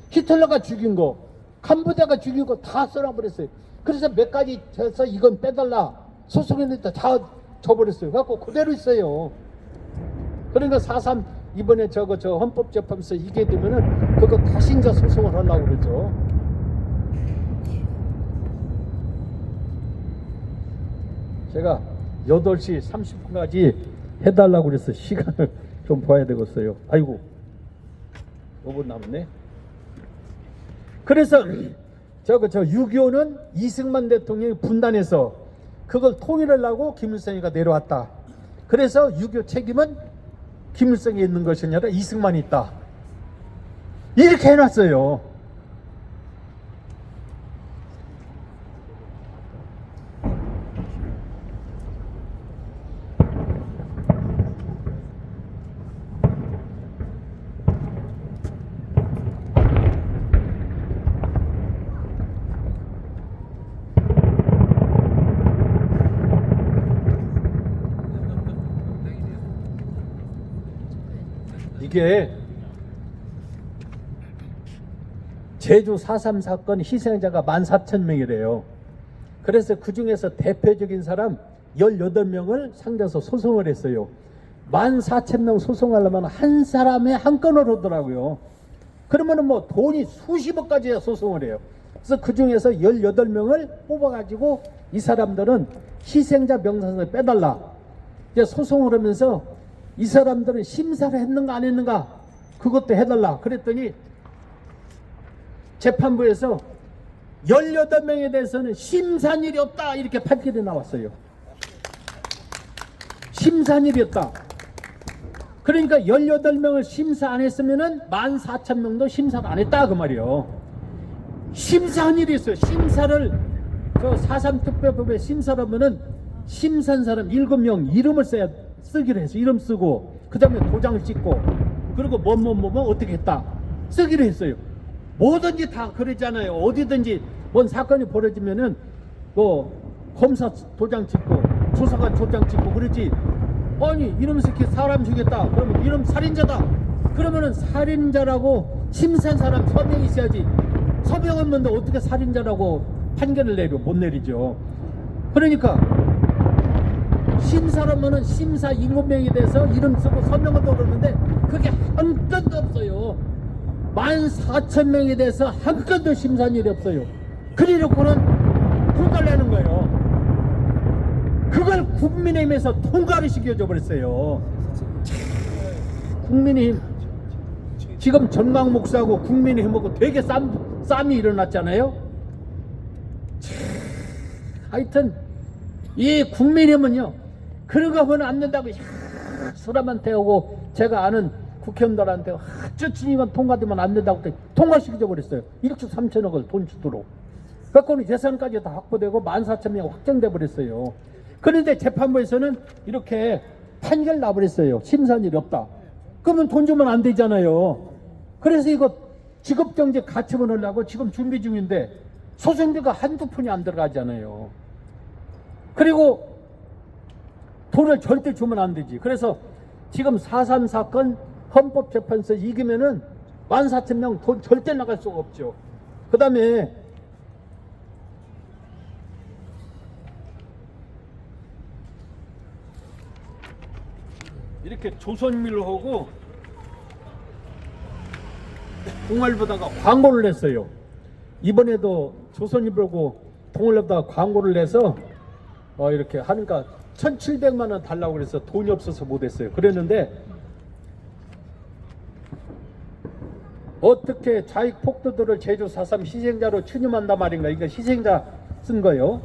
히틀러가 죽인 거, 캄보디아가 죽인 거 다 써놔버렸어요. 그래서 몇 가지 해서 이건 빼달라 소송했는데 다 져버렸어요. 그래갖고 그대로 있어요. 그러니까 4.3 이번에 저 헌법재판소 이게 되면은 그거 다시 이제 소송을 하려고 그러죠. 제가 8시 30분까지 해달라고 그래서 시간을 좀 봐야 되겠어요. 아이고 5분 남았네. 그래서 6.25는 이승만 대통령이 분단해서 그걸 통일하려고 김일성이가 내려왔다. 그래서 6.25 책임은 김일성이 있는 것이 아니라 이승만이 있다. 이렇게 해놨어요. 이게 제주 4.3 사건 희생자가 14,000명이래요. 그래서 그 중에서 대표적인 사람 18명을 상대해서 소송을 했어요. 14,000명 소송하려면 한 사람에 한 건을 하더라고요. 그러면은 뭐 돈이 수십억까지 소송을 해요. 그래서 그 중에서 18명을 뽑아가지고 이 사람들은 희생자 명단을 빼달라 이제 소송을 하면서 이 사람들은 심사를 했는가 안 했는가 그것도 해달라 그랬더니 재판부에서 18명에 대해서는 심사일이 없다 이렇게 판결이 나왔어요. 심사일이 없다. 그러니까 18명을 심사 안 했으면은 14,000명도 심사를 안 했다 그 말이에요. 심사한 일이 있어요. 심사를 저 4.3 특별법에 심사를 하면은 심사한 사람 7명 이름을 쓰기로 해서 이름 쓰고 그 다음에 도장을 찍고 그리고 뭐 어떻게 했다 쓰기로 했어요. 뭐든지 다 그러잖아요. 어디든지 뭔 사건이 벌어지면은 뭐 검사 도장 찍고 조사관 도장 찍고 그러지. 아니 이름 새끼 사람 죽였다 그러면 이름 살인자다 그러면은 살인자라고 심사한 사람 서명이 있어야지. 서명 없는데 어떻게 살인자라고 판결을 내려 못 내리죠. 그러니까 심사라면은 심사 7명에 대해서 이름 쓰고 서명을 넣었는데 그게 한 건도 없어요. 14,000명에 대해서 한 건도 심사한 일이 없어요. 그래놓고는 통과를 내는 거예요. 그걸 국민의힘에서 통과를 시켜줘 버렸어요. 국민의힘 지금 전광 목사하고 국민의힘하고 되게 쌈이 일어났잖아요. 하여튼 이 국민의힘은요 그런 거 보면 안 된다고 사람한테 오고 제가 아는 국회의원들한테 저치니만 통과되면 안 된다고 통과시켜 버렸어요. 1조 3천억을 돈 주도록. 그래서 예산까지 다 확보되고 14,000명 확정돼 버렸어요. 그런데 재판부에서는 이렇게 판결 나버렸어요. 심사일이 없다. 그러면 돈 주면 안 되잖아요. 그래서 이거 직업정지 가처분 하려고 지금 준비 중인데 소송비가 한두 푼이 안 들어가잖아요. 그리고 돈을 절대 주면 안 되지. 그래서 지금 4.3 사건 헌법재판소 이기면은 14,000명 돈 절대 나갈 수가 없죠. 그 다음에 이렇게 조선일보하고 동아일보다가 광고를 냈어요. 이번에도 조선일보고 동아일보다가 광고를 내서 이렇게 하니까 1,700만 원 달라고 그래서 돈이 없어서 못했어요. 그랬는데 어떻게 자익 폭도들을 제주 4.3 희생자로 추념한단 말인가. 이거 희생자 쓴 거예요.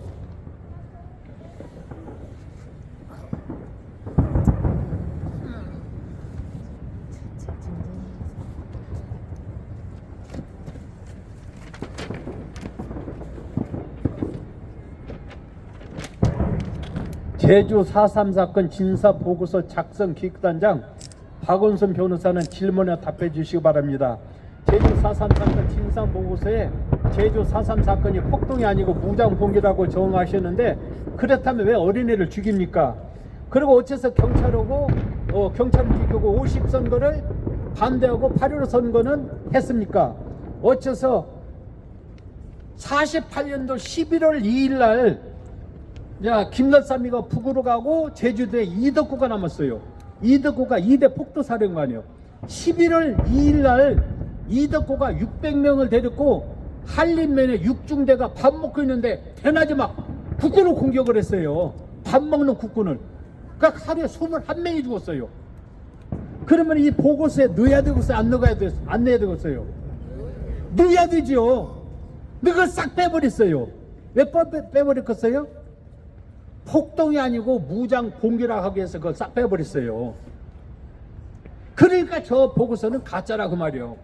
제주 4.3 사건 진사보고서 작성 기획단장 박원순 변호사는 질문에 답해 주시기 바랍니다. 제주 4.3 사건 진상보고서에 제주 4.3 사건이 폭동이 아니고 무장봉기라고 정하셨는데 그렇다면 왜 어린애를 죽입니까? 그리고 어째서 경찰하고 경찰을 죽이고 50선거를 반대하고 8.15 선거는 했습니까? 어째서 48년도 11월 2일 날 김열삼이가 북으로 가고 제주도에 이덕구가 남았어요. 이덕구가 2대 폭도사령관이에요. 11월 2일 날 이덕구가 600명을 데리고 한림면에 육중대가 밥 먹고 있는데 대낮에 막 국군을 공격을 했어요. 밥 먹는 국군을. 그러니까 하루에 21명이 죽었어요. 그러면 이 보고서에 넣어야 되겠어요? 안 넣어야 되겠어요? 안 넣어야 되겠어요? 넣어야 되죠. 그걸 싹 빼버렸어요. 왜 빼버렸겠어요? 폭동이 아니고 무장 봉기라 하기 위해서 그걸 싹 빼버렸어요. 그러니까 저 보고서는 가짜라고 말이요.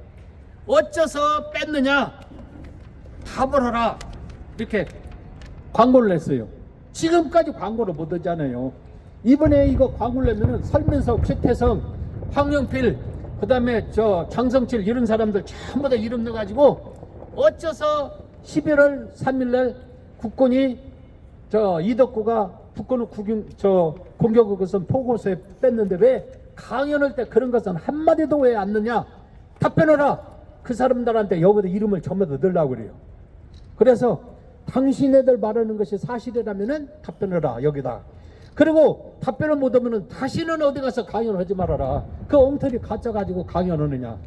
어째서 뺐느냐? 답을 하라. 이렇게 광고를 냈어요. 지금까지 광고를 못 하잖아요. 이번에 이거 광고를 내면은 설민석, 최태성, 황영필, 그 다음에 저 장성칠 이런 사람들 전부 다 이름 넣어가지고 어째서 11월 3일날 국군이 이덕구가 북권을 공격을 것은 보고서에 뺐는데 왜 강연할 때 그런 것은 한마디도 왜 안 넣냐? 답변하라. 그 사람들한테 여기다 이름을 전부 다 넣으려고 그래요. 그래서 당신네들 말하는 것이 사실이라면은 답변하라 여기다. 그리고 답변을 못하면은 다시는 어디 가서 강연하지 말아라. 그 엉터리 가짜 가지고 강연하느냐?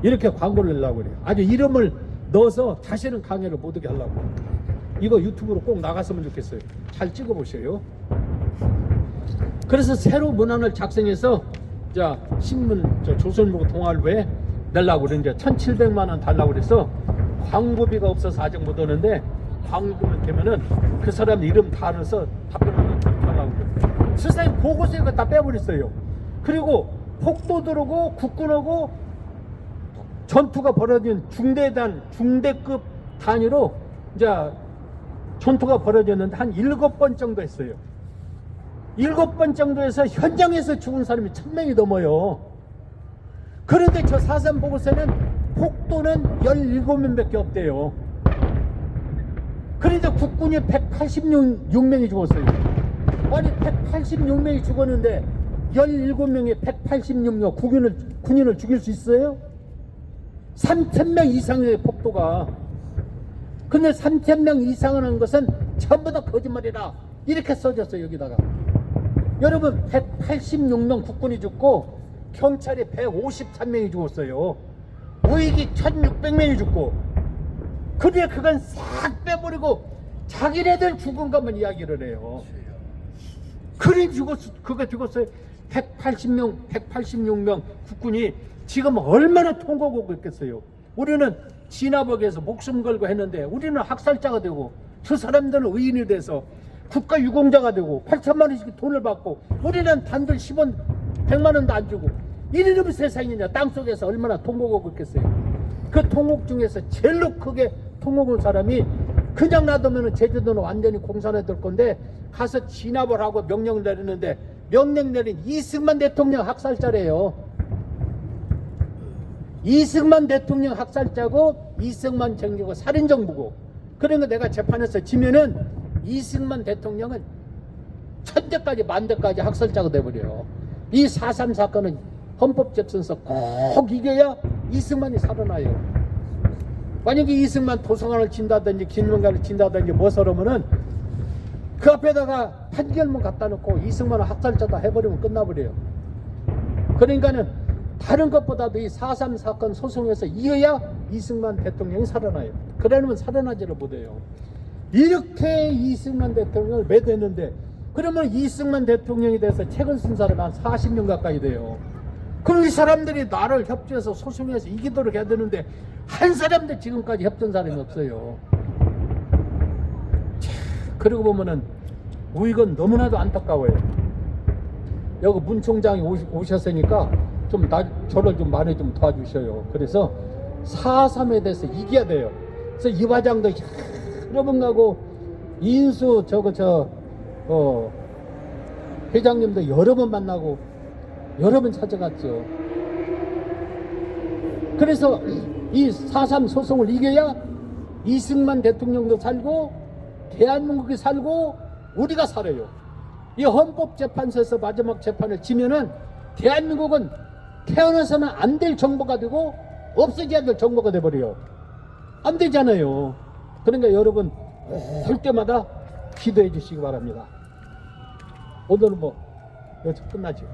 이렇게 광고를 내려고 그래요. 아주 이름을 넣어서 다시는 강연을 못하게 하려고. 이거 유튜브로 꼭 나갔으면 좋겠어요. 잘 찍어보세요. 그래서 새로 문안을 작성해서 신문 조선일보 동아일보에 내려고 그랬는데 1,700만 원 달라고 그래서 광고비가 없어서 아직 못 오는데 광고비 되면은 그 사람 이름 다 넣어서 답변을 하고 세상에 보고서 이거 다 빼버렸어요. 그리고 폭도 들어오고 국군하고 전투가 벌어진 중대단 중대급 단위로 이제 전투가 벌어졌는데 한 7번 정도 했어요. 7번 정도에서 현장에서 죽은 사람이 1000명이 넘어요. 그런데 저 사산 보고서는 폭도는 17명밖에 없대요. 그런데 국군이 186명이 죽었어요. 아니 186명이 죽었는데 17명이 186명 군인을 죽일 수 있어요? 3000명 이상의 폭도가. 근데 3000명 이상을 한 것은 전부 다 거짓말이다 이렇게 써졌어요. 여기다가 여러분 186명 국군이 죽고 경찰이 153명이 죽었어요. 우익이 1600명이 죽고. 그래 그건 싹 빼버리고 자기네들 죽은 것만 이야기를 해요. 그래 그거 죽었어요. 186명 국군이 지금 얼마나 통곡하고 있겠어요. 우리는 진압역에서 목숨 걸고 했는데 우리는 학살자가 되고 저 사람들은 의인이 돼서 국가 유공자가 되고 8천만 원씩 돈을 받고 우리는 단들 10원 100만 원도 안 주고 이러면 세상이냐. 땅속에서 얼마나 통곡하고 있겠어요. 그 통곡 중에서 제일로 크게 통곡한 사람이 그냥 놔두면 제주도는 완전히 공산화될 건데 가서 진압을 하고 명령을 내리는데 명령 내린 이승만 대통령 학살자래요. 이승만 대통령 학살자고 이승만 정부고 살인정부고. 그러니까 내가 재판에서 지면은 이승만 대통령은 천대까지 만대까지 학살자가 돼버려요. 이 4.3 사건은 헌법재판소 꼭 이겨야 이승만이 살아나요. 만약에 이승만 도서관을 진다든지 김명관을 진다든지 뭐 서러면은 그 앞에다가 판결문 갖다 놓고 이승만을 학살자다 해버리면 끝나버려요. 그러니까는 다른 것보다도 이 4.3 사건 소송에서 이어야 이승만 대통령이 살아나요. 그러려면 살아나지를 못해요. 이렇게 이승만 대통령을 매도했는데 그러면 이승만 대통령에 대해서 책을 쓴 사람이 한 40명 가까이 돼요. 그럼 이 사람들이 나를 협조해서 소송해서 이기도록 해야 되는데 한 사람도 지금까지 협조한 사람이 없어요. 그러고 보면은 우익은 너무나도 안타까워요. 여기 문 총장이 오셨으니까 좀 저를 좀 많이 좀 도와주셔요. 그래서 4.3에 대해서 이겨야 돼요. 그래서 이 과장도 여러 번 가고 인수 회장님도 여러 번 만나고 여러 번 찾아갔죠. 그래서 이 4.3 소송을 이겨야 이승만 대통령도 살고 대한민국이 살고 우리가 살아요. 이 헌법재판소에서 마지막 재판을 지면은 대한민국은 태어나서는 안 될 정부가 되고 없어져야 될 정부가 돼버려요. 안 되잖아요. 그러니까 여러분 올 때마다 기도해 주시기 바랍니다. 오늘은 뭐 여기서 끝나죠.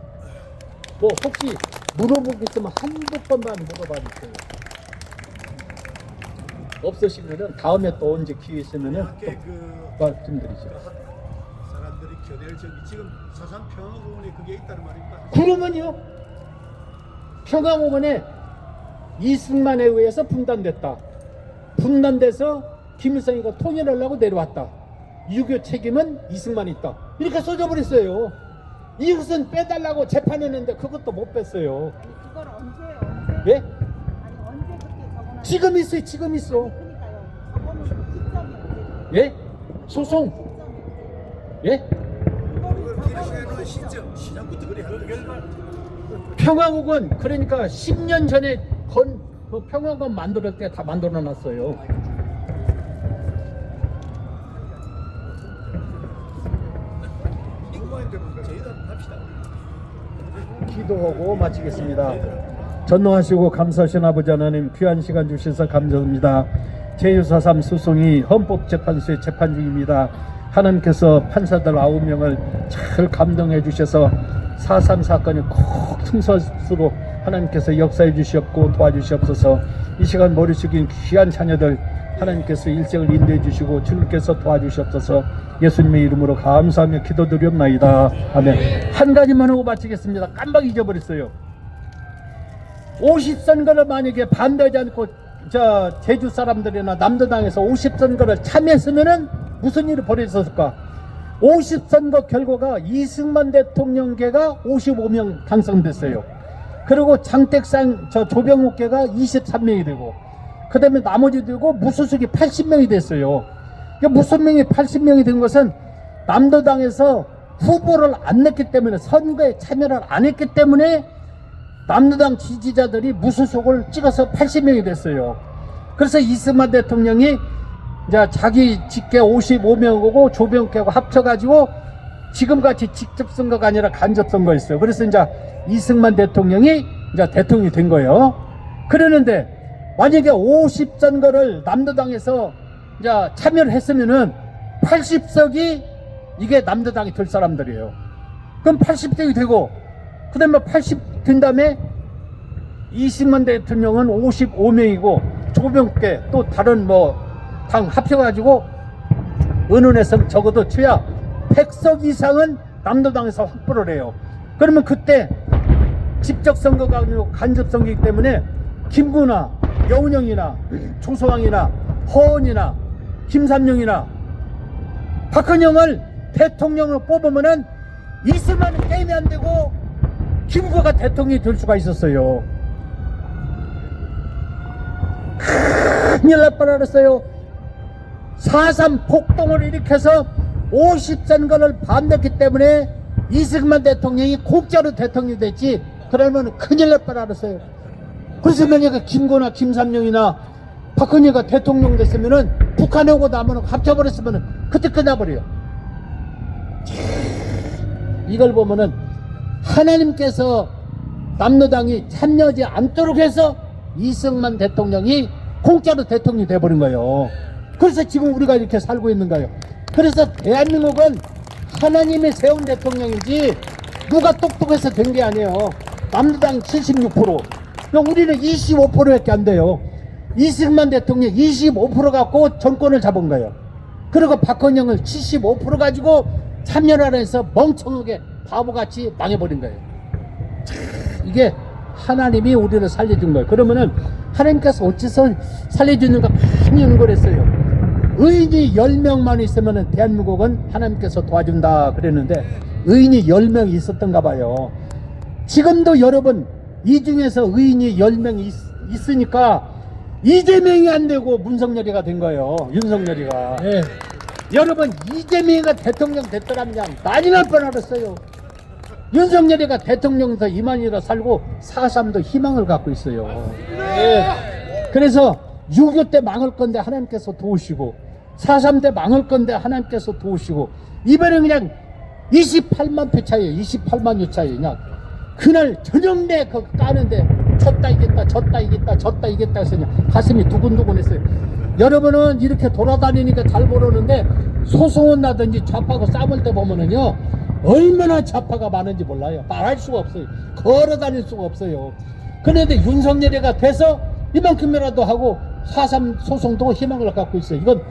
뭐 혹시 물어보고 있으면 한두 번만 물어봐 주세요. 없으시면은 다음에 또 언제 기회 있으면은 또 말씀드리죠. 사람들이 교대를 저기 지금 사상 평화공원에 그게 있다는 말입니까? 그러면요, 평화공원에 이승만에 의해서 분단됐다. 분단돼서 김일성이가 통일하려고 내려왔다. 유교 책임은 이승만이 있다. 이렇게 써져버렸어요. 이것은 빼달라고 재판했는데 그것도 못 뺐어요. 그걸 언제요? 예? 아니 언제 그렇게 적어놨어요? 지금 있어요. 지금 있어. 그러니까요. 적어놓은 시점이 언제죠? 예? 소송. 예? 그걸 기록해놓은 시작부터 그래 하는 결과. 평화국은 그러니까 10년 전에 그 평화국 만들 때 다 만들어놨어요. 저희도 합시다. 기도하고 마치겠습니다. 전능하시고 감사하신 아버지 하나님, 귀한 시간 주셔서 감사합니다. 제4.3 소송이 헌법재판소에 재판 중입니다. 하나님께서 판사들 9명을 잘 감동해 주셔서 4.3 사건이 꼭 승소수로 하나님께서 역사해 주시옵고 도와주시옵소서. 이 시간 머리 숙인 귀한 자녀들 하나님께서 일생을 인도해 주시고 주님께서 도와주시옵소서. 예수님의 이름으로 감사하며 기도드리옵나이다. 아멘. 한 가지만 하고 마치겠습니다. 깜빡 잊어버렸어요. 50선거를 만약에 반대하지 않고 저 제주 사람들이나 남도당에서 50선거를 참여했으면은 무슨 일이 벌어졌을까? 50선거 결과가 이승만 대통령계가 55명 당선됐어요. 그리고 장택상 저 조병욱계가 23명이 되고, 그 다음에 나머지 되고 무소속이 80명이 됐어요. 무소속이 80명이 된 것은 남도당에서 후보를 안 냈기 때문에, 선거에 참여를 안 했기 때문에 남도당 지지자들이 무소속을 찍어서 80명이 됐어요. 그래서 이승만 대통령이 이제 자기 직계 55명하고 조병욱하고 합쳐가지고 지금같이 직접 선거가 아니라 간접 선거였어요. 그래서 이제 이승만 대통령이 이제 대통령이 된 거예요. 그러는데 만약에 50선거를 남도당에서 이제 참여를 했으면은 80석이 이게 남도당이 될 사람들이에요. 그럼 80석이 되고, 그 다음에 80 된 다음에 이승만 대통령은 55명이고 조병욱계 또 다른 뭐 당 합쳐가지고 의논해서 적어도 최하 100석 이상은 남도당에서 확보를 해요. 그러면 그때 직접 선거가 아니고 간접 선거이기 때문에 김구나 여운형이나 조소왕이나 허은이나 김삼룡이나 박헌영을 대통령으로 뽑으면은 이승만은 게임이 안 되고 김구가 대통령이 될 수가 있었어요. 큰일 날 뻔했어요. 4.3 폭동을 일으켜서 50선거를 반대했기 때문에 이승만 대통령이 공짜로 대통령이 됐지, 그러면 큰일 날 뻔했어요. 그래서 만약에 김구나 김삼룡이나 박헌영이가 대통령 됐으면은 북한에 오고 남한하고 합쳐버렸으면은 그때 끝나버려요. 이걸 보면은 하나님께서 남로당이 참여하지 않도록 해서 이승만 대통령이 공짜로 대통령이 돼버린 거예요. 그래서 지금 우리가 이렇게 살고 있는 거예요. 그래서 대한민국은 하나님이 세운 대통령이지 누가 똑똑해서 된 게 아니에요. 남로당 76%, 우리는 25%밖에 안 돼요. 이승만 대통령 25% 갖고 정권을 잡은 거예요. 그리고 박헌영을 75% 가지고 참여를 해서 멍청하게 바보같이 망해버린 거예요. 이게 하나님이 우리를 살려준 거예요. 그러면은 하나님께서 어째서 살려주는가 많이 연구했어요. 의인이 10명만 있으면은 대한민국은 하나님께서 도와준다 그랬는데 의인이 10명이 있었던가 봐요. 지금도 여러분 이 중에서 의인이 10명이 있으니까 이재명이 안 되고 문성열이가 된 거예요. 윤석열이가. 네. 여러분 이재명이가 대통령 됐더라면 그냥 난리 날 뻔했어요. 윤석열이가 대통령에서 이만희라 살고 4.3도 희망을 갖고 있어요. 네. 그래서 6.25 때 망할 건데 하나님께서 도우시고, 4.3 때 망할 건데 하나님께서 도우시고, 이번에 그냥 28만 표 차이에요. 28만 표 차이. 그냥 그날 저녁내 그 까는데 졌다 이겼다 졌다 이겼다 졌다 이겼다 해서 그냥 가슴이 두근두근 했어요. 여러분은 이렇게 돌아다니니까 잘 모르는데 소송원 나든지 좌파하고 싸울 때 보면은요 얼마나 좌파가 많은지 몰라요. 말할 수가 없어요. 걸어 다닐 수가 없어요. 그런데 윤석열이가 돼서 이만큼이라도 하고 4.3 소송도 희망을 갖고 있어요. 이건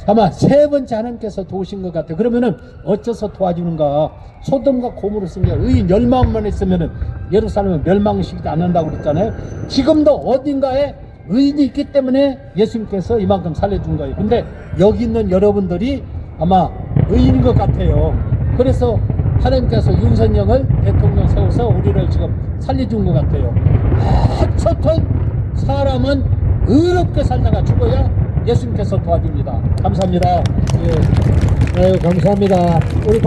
아마 세 번째 하나님께서 도우신 것 같아요. 그러면은 어째서 도와주는가? 소돔과 고모를 쓴 게 의인 10마음만 있으면은 예루살렘은 멸망시키지 않는다고 그랬잖아요. 지금도 어딘가에 의인이 있기 때문에 예수님께서 이만큼 살려준 거예요. 근데 여기 있는 여러분들이 아마 의인인 것 같아요. 그래서 하나님께서 윤석열을 대통령 세워서 우리를 지금 살려준 것 같아요. 어쨌든 사람은 의롭게 살다가 죽어야 예수님께서 도와줍니다. 감사합니다. 예. 아유, 감사합니다. 우리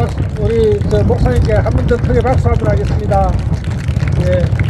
목사님께 한 번 더 크게 박수 한번 하겠습니다. 예.